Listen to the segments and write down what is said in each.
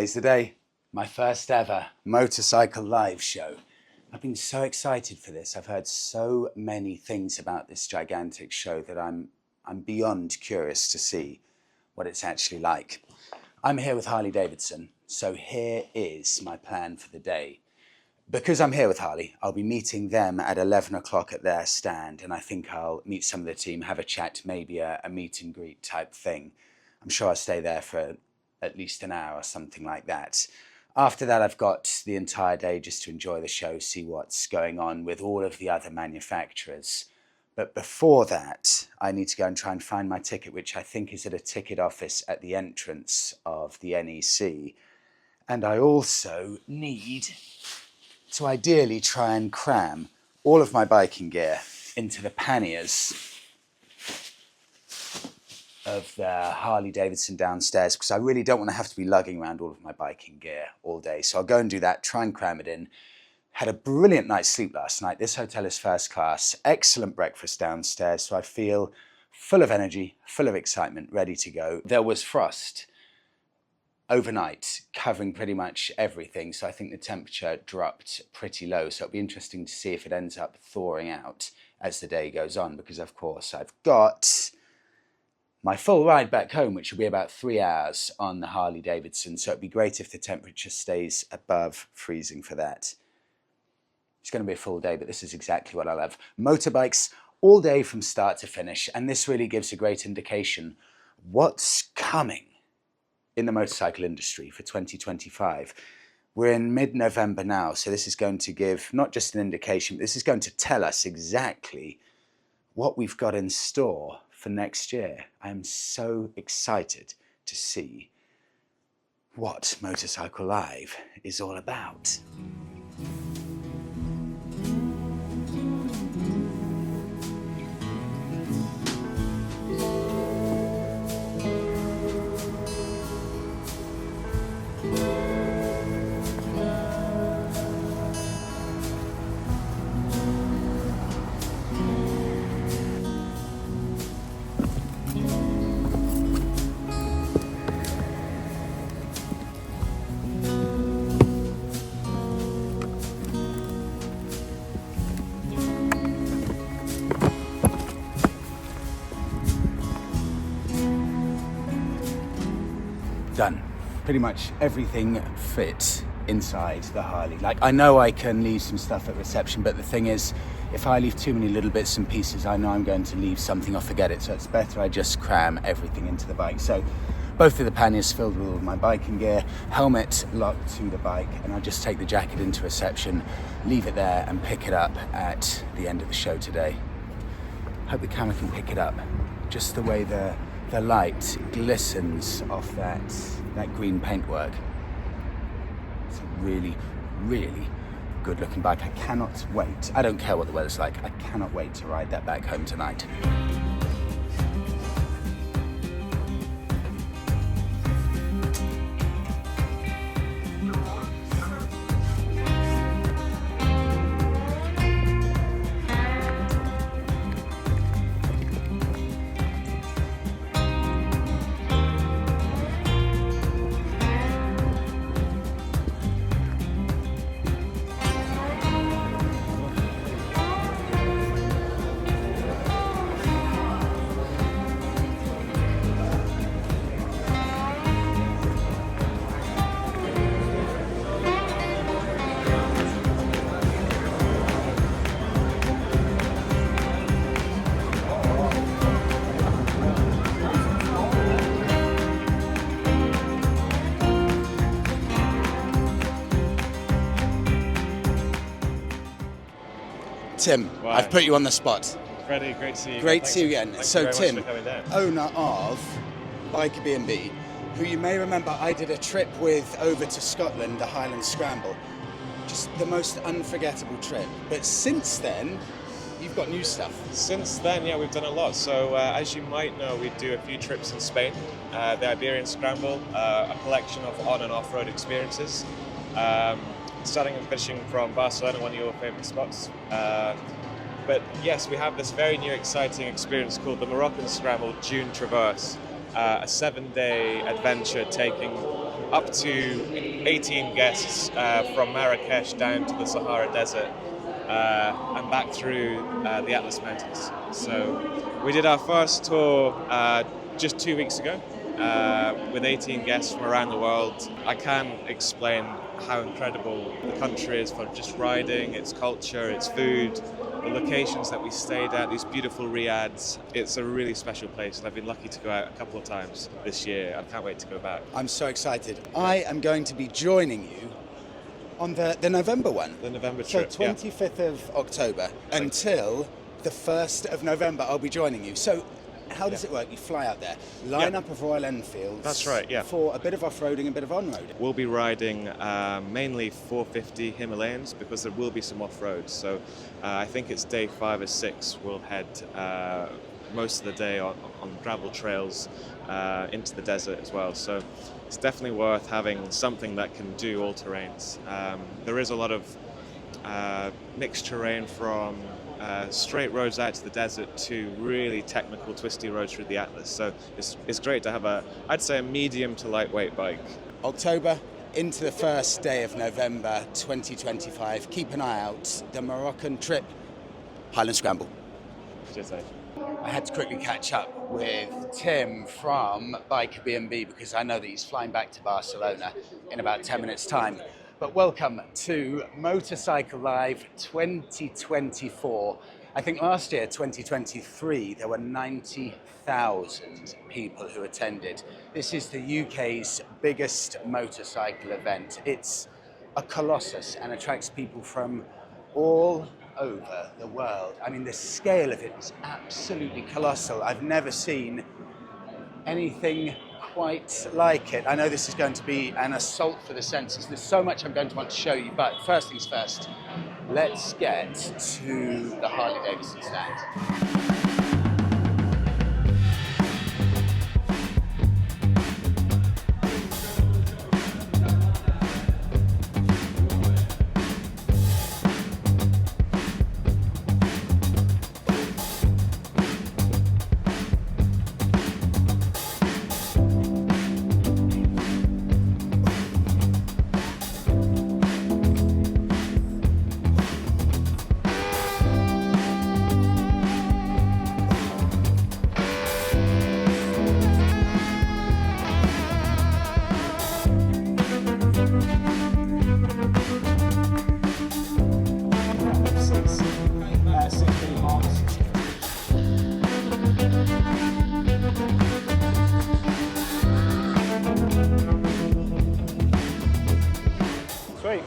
Today's the day, my first ever motorcycle live show. I've been so excited for this. I've heard so many things about this gigantic show that I'm beyond curious to see what it's actually like. I'm here with Harley Davidson, so here is my plan for the day. Because I'm here with Harley, I'll be meeting them at 11 o'clock at their stand, and I think I'll meet some of the team, have a chat, maybe a meet and greet type thing. I'm sure I'll stay there for at least an hour or something like that. After that, I've got the entire day just to enjoy the show, see what's going on with all of the other manufacturers. But before that, I need to go and try and find my ticket, which I think is at a ticket office at the entrance of the NEC. And I also need to ideally try and cram all of my biking gear into the panniers of the Harley Davidson downstairs, because I really don't want to have to be lugging around all of my biking gear all day. So I'll go and do that, try and cram it in. Had a brilliant night's sleep last night. This hotel is first class, excellent breakfast downstairs, so I feel full of energy, full of excitement, ready to go. There was frost overnight covering pretty much everything, so I think the temperature dropped pretty low, so it'll be interesting to see if it ends up thawing out as the day goes on, because of course I've got my full ride back home, which will be about 3 hours on the Harley Davidson, so it'd be great if the temperature stays above freezing for that. It's going to be a full day, but this is exactly what I love. Motorbikes all day from start to finish, and this really gives a great indication what's coming in the motorcycle industry for 2025. We're in mid-November now, so this is going to give not just an indication, but this is going to tell us exactly what we've got in store for next year. I'm so excited to see what Motorcycle Live is all about. Done. Pretty much everything fit inside the Harley. Like, I know I can leave some stuff at reception, but the thing is, if I leave too many little bits and pieces, I know I'm going to leave something or forget it, so it's better I just cram everything into the bike. So both of the panniers filled with all of my biking gear, helmet locked to the bike, and I'll just take the jacket into reception, leave it there and pick it up at the end of the show today. Hope the camera can pick it up, just the way the light glistens off that green paintwork. It's a really, really good looking bike. I cannot wait. I don't care what the weather's like. I cannot wait to ride that back home tonight. Tim, wow. I've put you on the spot. Freddie, great to see you. Great to see you again. So Tim, owner of BSA B65, who you may remember I did a trip with over to Scotland, the Highland Scramble. Just the most unforgettable trip. But since then, you've got new stuff. Since then, yeah, we've done a lot. So as you might know, we do a few trips in Spain. The Iberian Scramble, a collection of on and off-road experiences. Starting and finishing from Barcelona, one of your favourite spots. But yes, we have this very new exciting experience called the Moroccan Scramble Dune Traverse, a 7-day adventure taking up to 18 guests from Marrakesh down to the Sahara Desert and back through the Atlas Mountains. So we did our first tour just 2 weeks ago with 18 guests from around the world. I can't explain how incredible the country is for just riding, its culture, its food, the locations that we stayed at, these beautiful riads. It's a really special place, and I've been lucky to go out a couple of times this year. I can't wait to go back. I'm so excited. I am going to be joining you on the November one. The November trip, so 25th of October until the 1st of November, I'll be joining you. So how does it work? You fly out there, line up of Royal Enfields. That's right, yeah. For a bit of off-roading, a bit of on-roading. We'll be riding mainly 450 Himalayans because there will be some off-road. So I think it's day 5 or 6. We'll head most of the day on gravel trails into the desert as well. So it's definitely worth having something that can do all terrains. There is a lot of mixed terrain from straight roads out to the desert to really technical twisty roads through the Atlas. So it's great to have I'd say a medium to lightweight bike. October into the first day of November 2025. Keep an eye out. The Moroccan trip, Highland Scramble. Cheers, Ed. I had to quickly catch up with Tim from Bike B&B because I know that he's flying back to Barcelona in about 10 minutes' time. But welcome to Motorcycle Live 2024. I think last year, 2023, there were 90,000 people who attended. This is the UK's biggest motorcycle event. It's a colossus and attracts people from all over the world. I mean, the scale of it is absolutely colossal. I've never seen anything quite like it. I know this is going to be an assault for the senses. There's so much I'm going to want to show you, but first things first, let's get to the Harley Davidson stand.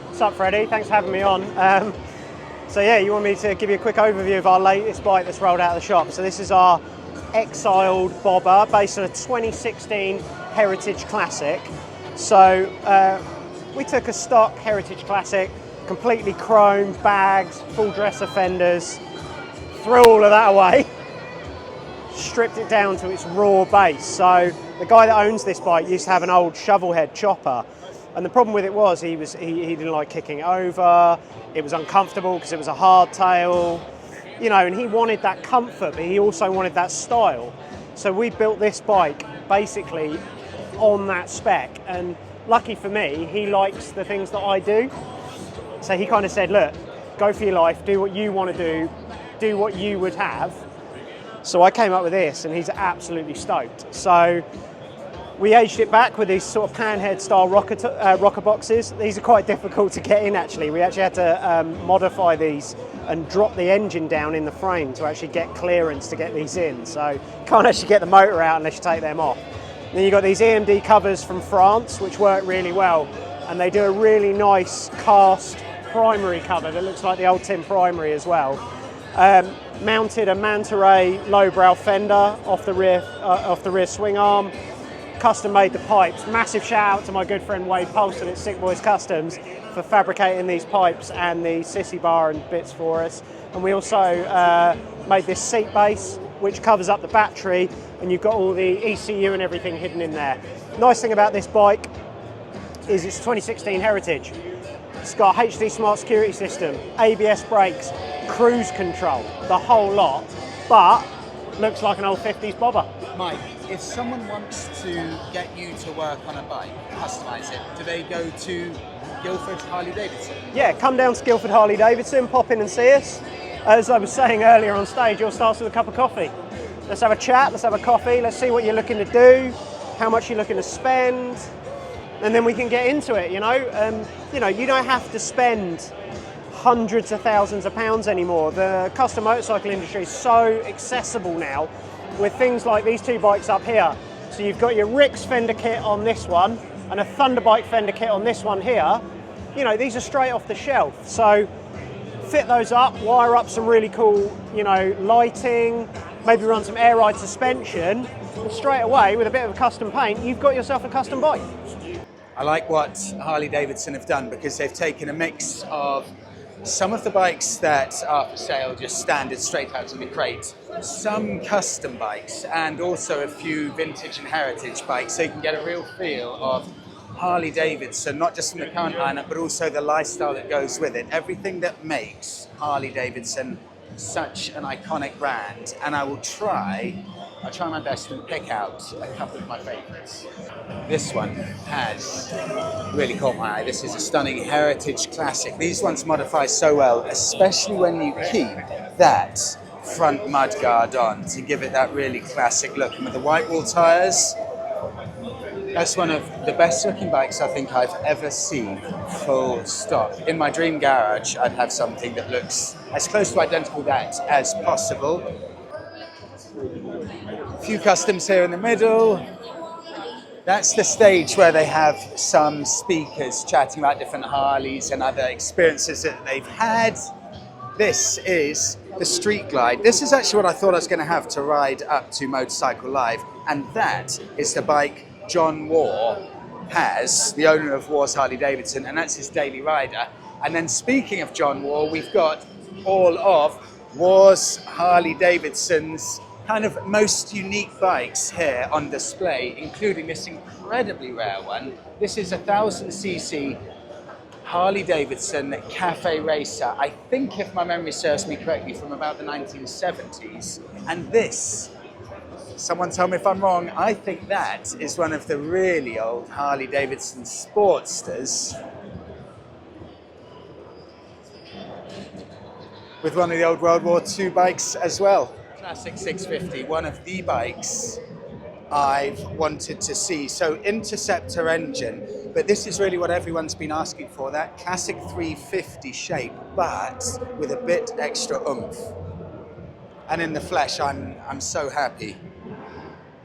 What's up, Freddie? Thanks for having me on. So yeah, you want me to give you a quick overview of our latest bike that's rolled out of the shop. So this is our exiled bobber based on a 2016 Heritage Classic. So we took a stock Heritage Classic, completely chrome, bags, full dresser fenders, threw all of that away, stripped it down to its raw base. So the guy that owns this bike used to have an old shovel head chopper. And the problem with it was he didn't like kicking it over, it was uncomfortable because it was a hardtail, you know, and he wanted that comfort, but he also wanted that style. So we built this bike basically on that spec, and lucky for me, he likes the things that I do. So he kind of said, look, go for your life, do what you want to do what you would have. So I came up with this, and he's absolutely stoked. So we aged it back with these sort of panhead style rocker boxes. These are quite difficult to get in actually. We actually had to modify these and drop the engine down in the frame to actually get clearance to get these in. So you can't actually get the motor out unless you take them off. Then you've got these EMD covers from France, which work really well. And they do a really nice cast primary cover that looks like the old tin primary as well. Mounted a Manta Ray lowbrow fender off the rear swing arm. Custom made the pipes. Massive shout out to my good friend Wade Polston at Sick Boys Customs for fabricating these pipes and the sissy bar and bits for us. And we also made this seat base which covers up the battery, and you've got all the ECU and everything hidden in there. Nice thing about this bike is it's 2016 Heritage. It's got HD Smart Security System, ABS brakes, cruise control, the whole lot, but looks like an old 50s bobber. Mike, if someone wants to get you to work on a bike, customise it, do they go to Guildford Harley Davidson? Yeah, come down to Guildford Harley Davidson, pop in and see us. As I was saying earlier on stage, it all starts with a cup of coffee. Let's have a chat, let's have a coffee, let's see what you're looking to do, how much you're looking to spend, and then we can get into it, you know. You don't have to spend hundreds of thousands of pounds anymore. The custom motorcycle industry is so accessible now with things like these two bikes up here. So you've got your Rix fender kit on this one and a Thunderbike fender kit on this one here. You know, these are straight off the shelf. So fit those up, wire up some really cool, lighting, maybe run some air ride suspension, and straight away with a bit of a custom paint, you've got yourself a custom bike. I like what Harley Davidson have done because they've taken a mix of some of the bikes that are for sale just standard straight out of the crate, some custom bikes, and also a few vintage and heritage bikes, so you can get a real feel of Harley Davidson, not just from the current lineup, but also the lifestyle that goes with it. Everything that makes Harley Davidson such an iconic brand, and I'll try my best and pick out a couple of my favorites. This one has really caught my eye. This is a stunning Heritage Classic. These ones modify so well, especially when you keep that front mudguard on to give it that really classic look. And with the white wall tyres, that's one of the best looking bikes I think I've ever seen, full stop. In my dream garage, I'd have something that looks as close to identical to that as possible. A few customs here in the middle. That's the stage where they have some speakers chatting about different Harleys and other experiences that they've had. This is the Street Glide. This is actually what I thought I was going to have to ride up to Motorcycle Live, and that is the bike John Waugh has, the owner of Waugh's Harley Davidson, and that's his daily rider. And then speaking of John Waugh, we've got all of Waugh's Harley Davidson's kind of most unique bikes here on display, including this incredibly rare one. This is a 1000cc Harley Davidson Cafe Racer, I think, if my memory serves me correctly, from about the 1970s. And this, someone tell me if I'm wrong, I think that is one of the really old Harley Davidson Sportsters with one of the old World War II bikes as well. Classic 650, one of the bikes I've wanted to see. So Interceptor engine, but this is really what everyone's been asking for, that classic 350 shape, but with a bit extra oomph. And in the flesh, I'm so happy.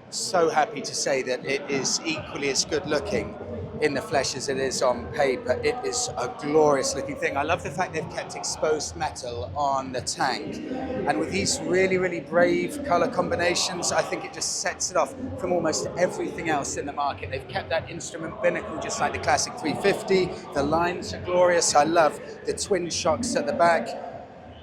So happy to say that it is equally as good looking in the flesh as it is on paper. It is a glorious looking thing. I love the fact they've kept exposed metal on the tank. And with these really, really brave color combinations, I think it just sets it off from almost everything else in the market. They've kept that instrument binnacle just like the classic 350. The lines are glorious. I love the twin shocks at the back.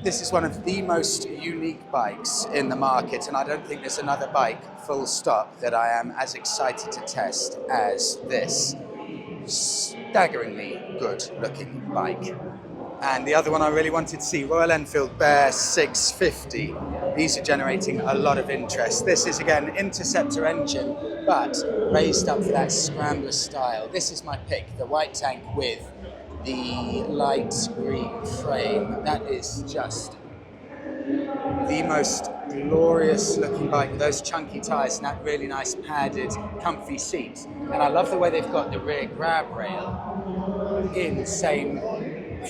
This is one of the most unique bikes in the market, and I don't think there's another bike, full stop, that I am as excited to test as this staggeringly good looking bike. And the other one I really wanted to see, Royal Enfield Bear 650. These are generating a lot of interest. This is again Interceptor engine, but raised up for that Scrambler style. This is my pick, the white tank with the light green frame. That is just the most glorious looking bike with those chunky tyres and that really nice padded, comfy seat. And I love the way they've got the rear grab rail in same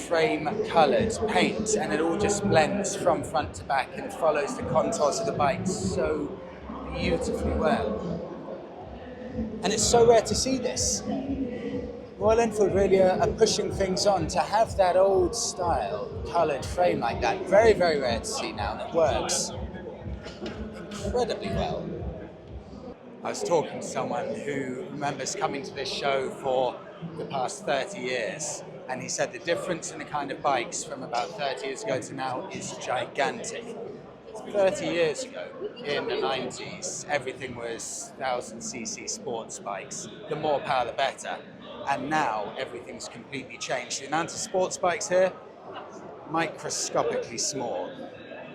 frame coloured paint, and it all just blends from front to back and follows the contours of the bike so beautifully well. And it's so rare to see this. Royal Enfield really are pushing things on to have that old style coloured frame like that. Very, very rare to see now, and it works incredibly well. I was talking to someone who remembers coming to this show for the past 30 years, and he said the difference in the kind of bikes from about 30 years ago to now is gigantic. 30 years ago, in the 90s, everything was 1000cc sports bikes. The more power, the better. And now everything's completely changed. The amount of sports bikes here, microscopically small.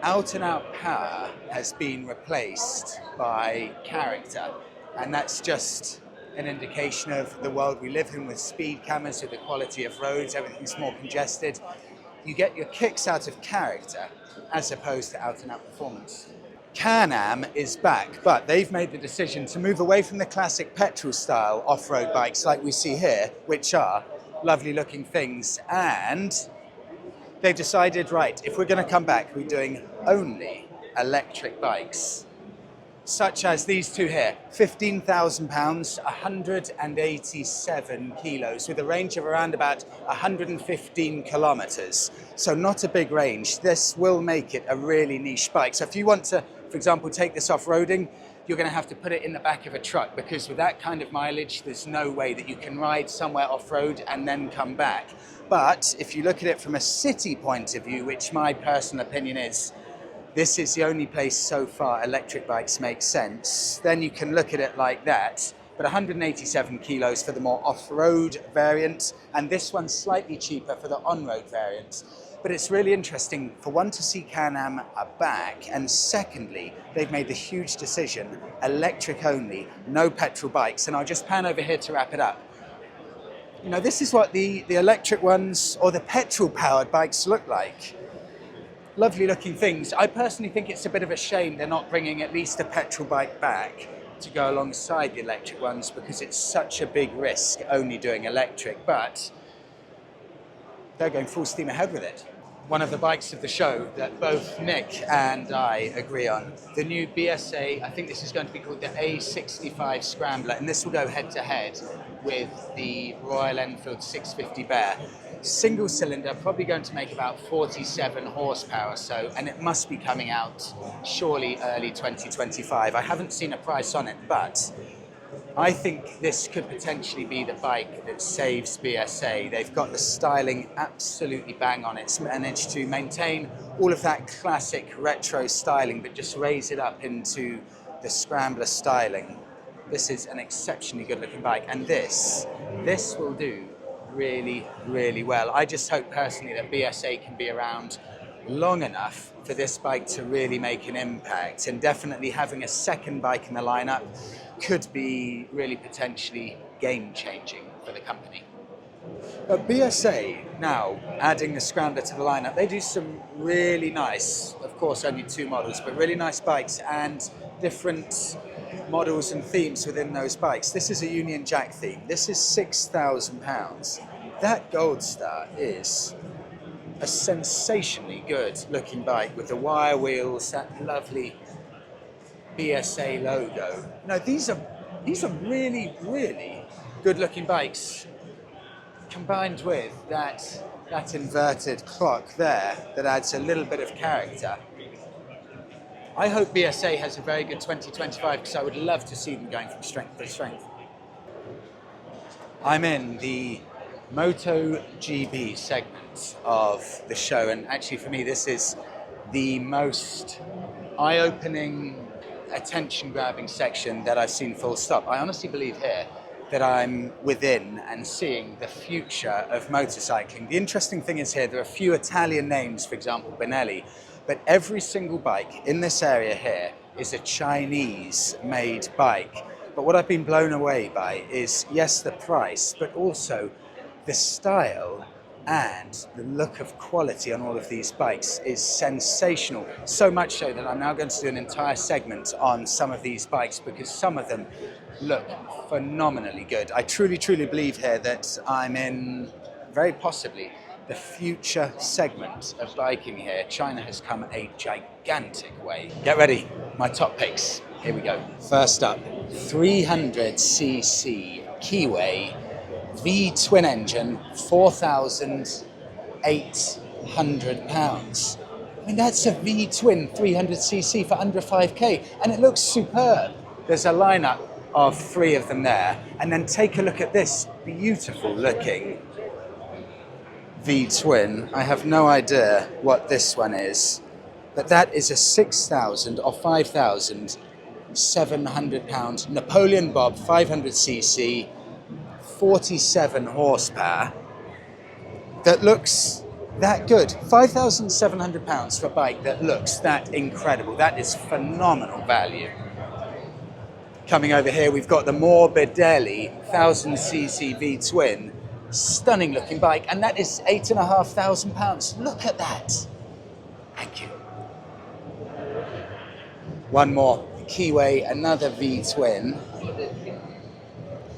out and out power has been replaced by character, and that's just an indication of the world we live in with speed cameras, with the quality of roads, everything's more congested. You get your kicks out of character as opposed to out and out performance. Can-Am is back, but they've made the decision to move away from the classic petrol style off-road bikes like we see here, which are lovely looking things, and they've decided, right, if we're going to come back, we're doing only electric bikes, such as these two here, 15,000 pounds, 187 kilos, with a range of around about 115 kilometers. So not a big range. This will make it a really niche bike. So if you want to, for example, take this off-roading, you're going to have to put it in the back of a truck, because with that kind of mileage, there's no way that you can ride somewhere off-road and then come back. But if you look at it from a city point of view, which my personal opinion is, this is the only place so far electric bikes make sense, then you can look at it like that. But 187 kilos for the more off-road variant, and this one's slightly cheaper for the on-road variant. But it's really interesting, for one, to see Can-Am are back, and secondly, they've made the huge decision, electric only, no petrol bikes. And I'll just pan over here to wrap it up. You know, this is what the electric ones or the petrol-powered bikes look like. Lovely looking things. I personally think it's a bit of a shame they're not bringing at least a petrol bike back to go alongside the electric ones, because it's such a big risk only doing electric, but they're going full steam ahead with it. One of the bikes of the show that both Nick and I agree on, the new BSA, I think this is going to be called the A65 Scrambler, and this will go head to head with the Royal Enfield 650 Bear. Single cylinder, probably going to make about 47 horsepower or so, and it must be coming out surely early 2025. I haven't seen a price on it, but I think this could potentially be the bike that saves BSA. They've got the styling absolutely bang on. It's managed to maintain all of that classic retro styling, but just raise it up into the Scrambler styling. This is an exceptionally good looking bike, and this will do really, really well. I just hope personally that BSA can be around long enough for this bike to really make an impact, and definitely having a second bike in the lineup could be really potentially game-changing for the company. But BSA now adding the Scrambler to the lineup, they do some really nice, of course only two models, but really nice bikes and different models and themes within those bikes. This is a Union Jack theme. This is £6,000. That Gold Star is a sensationally good looking bike with the wire wheels, that lovely BSA logo. No, these are really, really good looking bikes, combined with that inverted clock there that adds a little bit of character. I hope BSA has a very good 2025, because I would love to see them going from strength to strength. I'm in the MotoGP segment of the show, and actually for me this is the most eye-opening, attention-grabbing section that I've seen full stop. I honestly believe here that I'm within and seeing the future of motorcycling. The interesting thing is here, there are a few Italian names, for example, Benelli, but every single bike in this area here is a Chinese-made bike. But what I've been blown away by is, yes, the price, but also the style and the look of quality on all of these bikes is sensational. So much so that I'm now going to do an entire segment on some of these bikes, because some of them look phenomenally good. I truly, truly believe here that I'm in, very possibly, the future segment of biking here. China has come a gigantic way. Get ready, my top picks. Here we go. First up, 300cc Keyway V twin engine, £4,800. I mean, that's a V twin 300cc for under 5k, and it looks superb. There's a lineup of three of them there, and then take a look at this beautiful looking V twin. I have no idea what this one is, but that is a 6,000 or 5,700 pound Napoleon Bob 500cc, 47 horsepower, that looks that good. £5,700 for a bike that looks that incredible. That is phenomenal value. Coming over here, we've got the Morbidelli 1000cc V-twin. Stunning looking bike, and that is £8,500. Look at that. Thank you. One more. Keyway, another V-twin.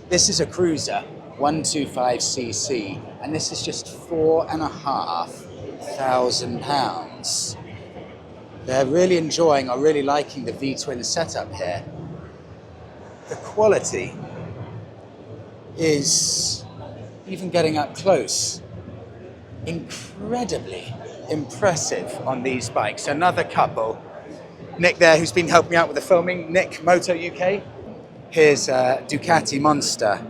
This is a cruiser, 125cc, and this is just £4,500. They're really enjoying or really liking the V-twin setup here. The quality is, even getting up close, incredibly impressive on these bikes. Another couple. Nick there, who's been helping me out with the filming. Nick, Moto UK. Here's Ducati Monster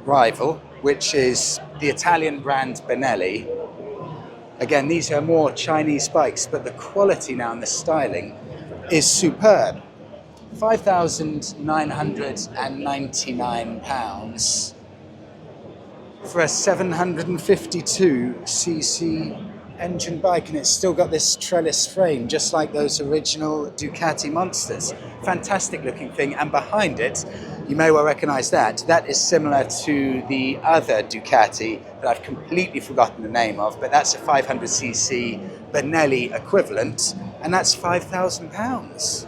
rival, which is the Italian brand Benelli. Again, these are more Chinese bikes, but the quality now and the styling is superb. £5,999 for a 752cc engine bike, and it's still got this trellis frame, just like those original Ducati Monsters. Fantastic looking thing, and behind it, you may well recognize that. That is similar to the other Ducati that I've completely forgotten the name of, but that's a 500cc Benelli equivalent, and that's £5,000.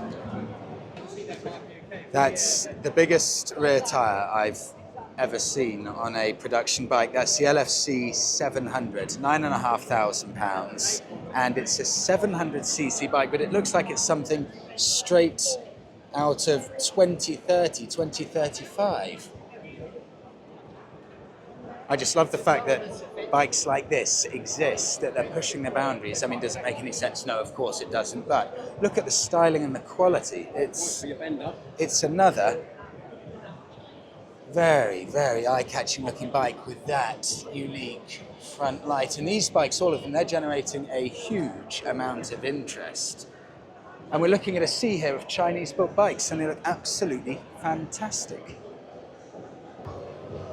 That's the biggest rear tyre I've ever seen on a production bike. That's the LFC 700, £9,500, and it's a 700cc bike, but it looks like it's something straight out of 2030, 2035. I just love the fact that bikes like this exist, that they're pushing the boundaries. I mean, does it make any sense? No, of course it doesn't, but look at the styling and the quality. It's another very, very eye-catching looking bike with that unique front light. And these bikes, all of them, they're generating a huge amount of interest. And we're looking at a sea here of Chinese-built bikes, and they look absolutely fantastic.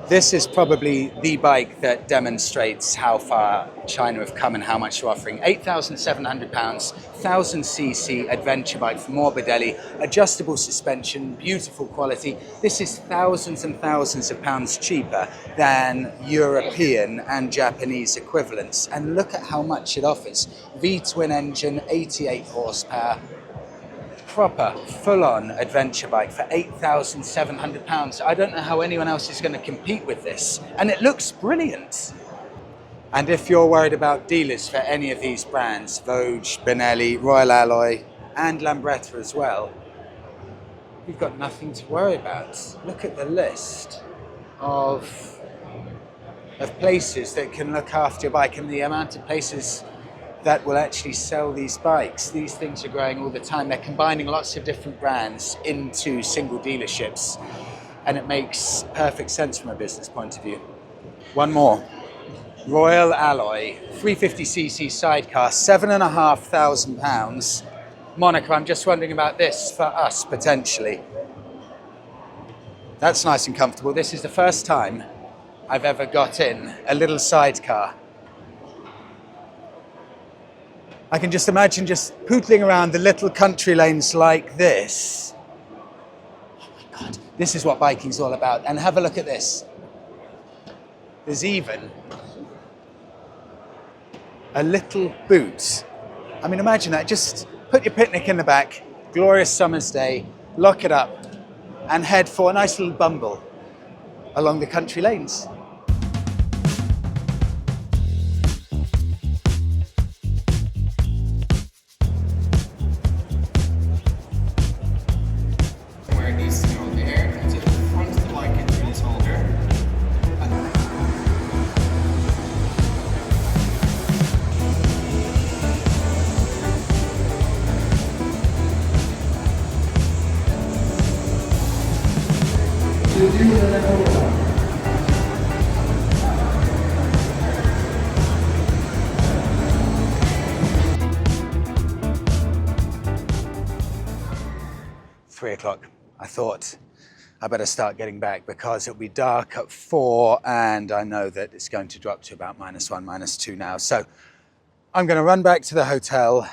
This is probably the bike that demonstrates how far China have come and how much they're offering. £8,700, 1000cc adventure bike from Morbidelli, adjustable suspension, beautiful quality. This is thousands and thousands of pounds cheaper than European and Japanese equivalents. And look at how much it offers. V-twin engine, 88 horsepower. Proper, full-on adventure bike for £8,700. I don't know how anyone else is going to compete with this. And it looks brilliant. And if you're worried about dealers for any of these brands, Vogue, Benelli, Royal Alloy, and Lambretta as well, you've got nothing to worry about. Look at the list of places that can look after your bike, and the amount of places that will actually sell these bikes. These things are growing all the time. They're combining lots of different brands into single dealerships, and it makes perfect sense from a business point of view. One more. Royal Alloy, 350cc sidecar, £7,500. Monica, I'm just wondering about this for us, potentially. That's nice and comfortable. This is the first time I've ever got in a little sidecar. I can just imagine just pootling around the little country lanes like this. Oh my God, this is what biking's all about. And have a look at this. There's even a little boot. I mean, imagine that. Just put your picnic in the back, glorious summer's day, lock it up, and head for a nice little bumble along the country lanes. I better start getting back because it'll be dark at 4 and I know that it's going to drop to about -1, -2 now. So I'm going to run back to the hotel,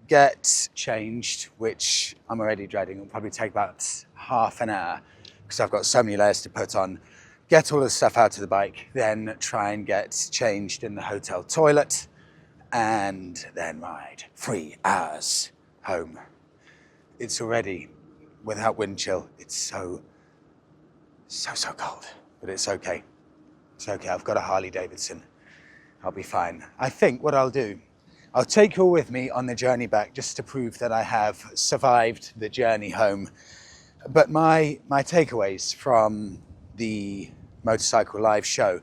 get changed, which I'm already dreading. It'll probably take about half an hour because I've got so many layers to put on. Get all the stuff out of the bike, then try and get changed in the hotel toilet, and then ride 3 hours home. It's already, without wind chill, it's so cold, but it's okay. It's okay, I've got a Harley Davidson. I'll be fine. I think what I'll do, I'll take you all with me on the journey back just to prove that I have survived the journey home. But my takeaways from the Motorcycle Live show,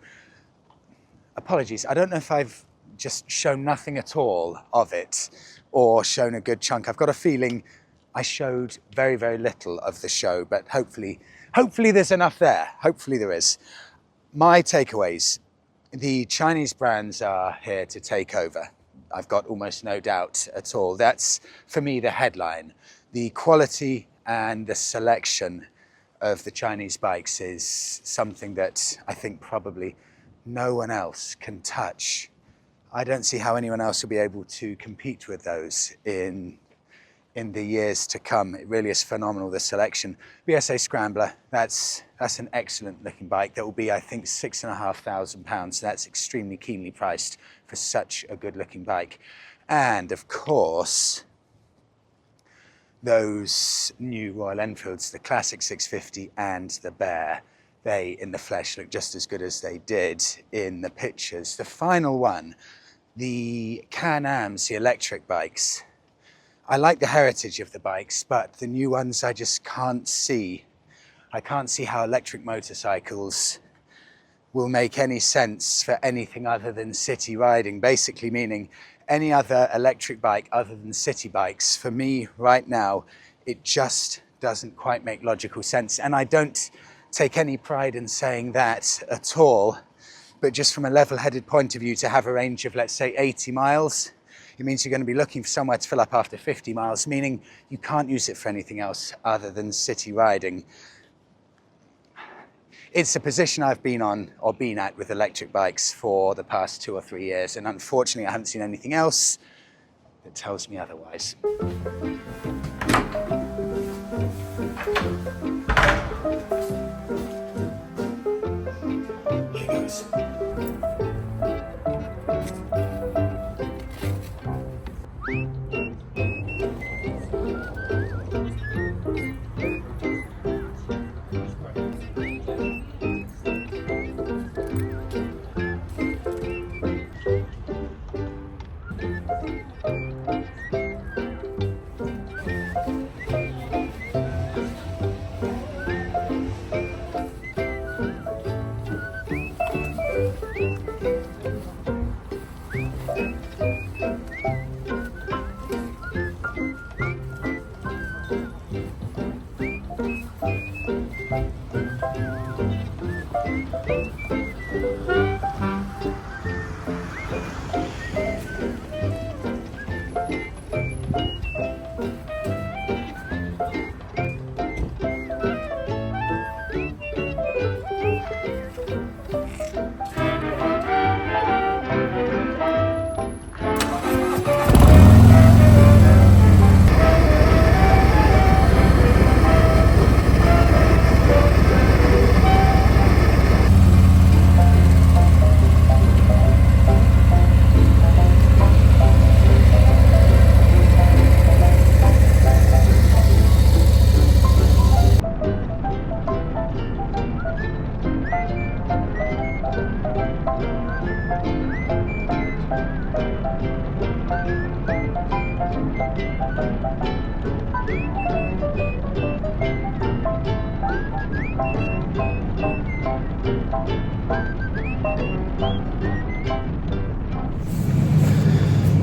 apologies, I don't know if I've just shown nothing at all of it or shown a good chunk. I've got a feeling I showed very, very little of the show, but hopefully there's enough there. Hopefully there is. My takeaways, the Chinese brands are here to take over. I've got almost no doubt at all. That's, for me, the headline. The quality and the selection of the Chinese bikes is something that I think probably no one else can touch. I don't see how anyone else will be able to compete with those in the years to come. It really is phenomenal, the selection. BSA Scrambler, that's an excellent looking bike. That will be, I think, £6,500. So that's extremely keenly priced for such a good looking bike. And of course, those new Royal Enfields, the Classic 650 and the Bear, they in the flesh look just as good as they did in the pictures. The final one, the Can-Ams, the electric bikes. I like the heritage of the bikes, but the new ones I just can't see. I can't see how electric motorcycles will make any sense for anything other than city riding. Basically meaning any other electric bike other than city bikes. For me right now, it just doesn't quite make logical sense. And I don't take any pride in saying that at all, but just from a level-headed point of view, to have a range of, let's say, 80 miles, it means you're going to be looking for somewhere to fill up after 50 miles, meaning you can't use it for anything else other than city riding. It's a position I've been on or been at with electric bikes for the past 2 or 3 years, and unfortunately I haven't seen anything else that tells me otherwise. Here goes.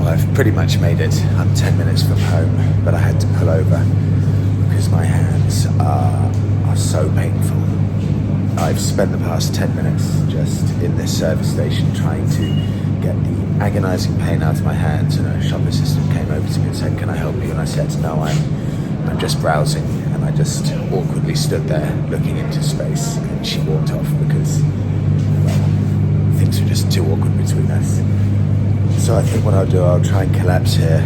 I've pretty much made it. I'm 10 minutes from home, but I had to pull over because my hands are so painful. I've spent the past 10 minutes just in this service station trying to get the agonizing pain out of my hands, and a shop assistant came over to me and said, "Can I help you?" And I said, "No, I'm just browsing." And I just awkwardly stood there looking into space, and she walked off because, well, things were just too awkward between us. So I think what I'll do, I'll try and collapse here,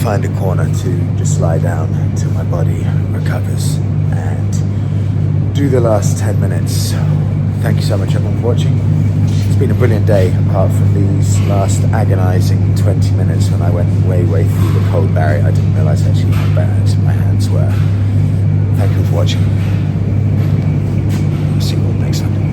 find a corner to just lie down until my body recovers, and do the last 10 minutes. Thank you so much everyone for watching. It's been a brilliant day, apart from these last agonising 20 minutes when I went way through the cold barrier. I didn't realise actually how bad my hands were. Thank you for watching. See you all next time.